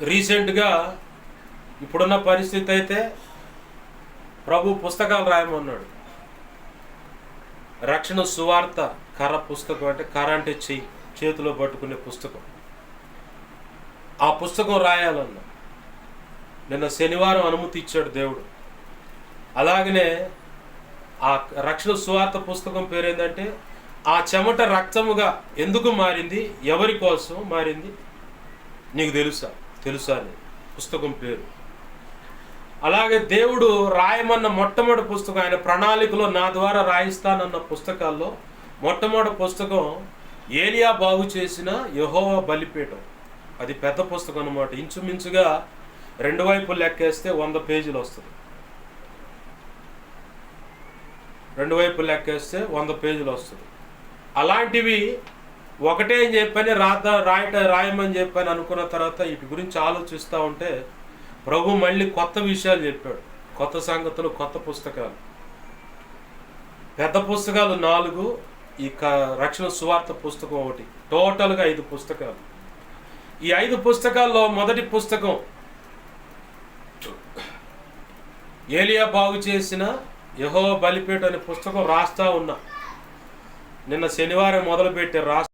రీసెంట్గా ఇప్పుడున్న పరిస్థితి అయితే ప్రభు పుస్తకాలు రాయమన్నాడు. రక్షణ సువార్త కర్ర పుస్తకం, అంటే కర్ర అంటే చెయ్యి, చేతిలో పట్టుకునే పుస్తకం. ఆ పుస్తకం రాయాలన్నా నిన్న శనివారం అనుమతి ఇచ్చాడు దేవుడు. అలాగనే ఆ రక్షణ సువార్త పుస్తకం పేరు ఏంటంటే ఆ చెమట రక్తముగా ఎందుకు మారింది, ఎవరి కోసం మారింది నీకు తెలుసా అని పుస్తకం పేరు. అలాగే దేవుడు రాయమన్న మొట్టమొదటి పుస్తకం, ఆయన ప్రణాళికలో నా ద్వారా రాయిస్తానన్న పుస్తకాల్లో మొట్టమొదటి పుస్తకం ఏలియా బాగు చేసిన యెహోవా బలిపీఠం. అది పెద్ద పుస్తకం అన్నమాట. ఇంచుమించుగా 2 వైపులు లెక్కేస్తే 100 పేజీలు వస్తుంది. 2 వైపులు లెక్కేస్తే 100 పేజీలు వస్తుంది. అలాంటివి ఒకటే అని చెప్పని రాయమని చెప్పని అనుకున్న తర్వాత వీటి గురించి ఆలోచిస్తూ ఉంటే ప్రభు మళ్ళీ కొత్త విషయాలు చెప్పాడు. కొత్త సంగతులు, కొత్త పుస్తకాలు. పెద్ద పుస్తకాలు 4, ఈ రక్షణ సువార్త పుస్తకం 1, టోటల్గా 5 పుస్తకాలు. ఈ 5 పుస్తకాల్లో మొదటి పుస్తకం ఏలియా బాగు చేసిన యెహోవా బలిపీఠం అనే పుస్తకం రాస్తా ఉన్నా. నిన్న శనివారం మొదలుపెట్టే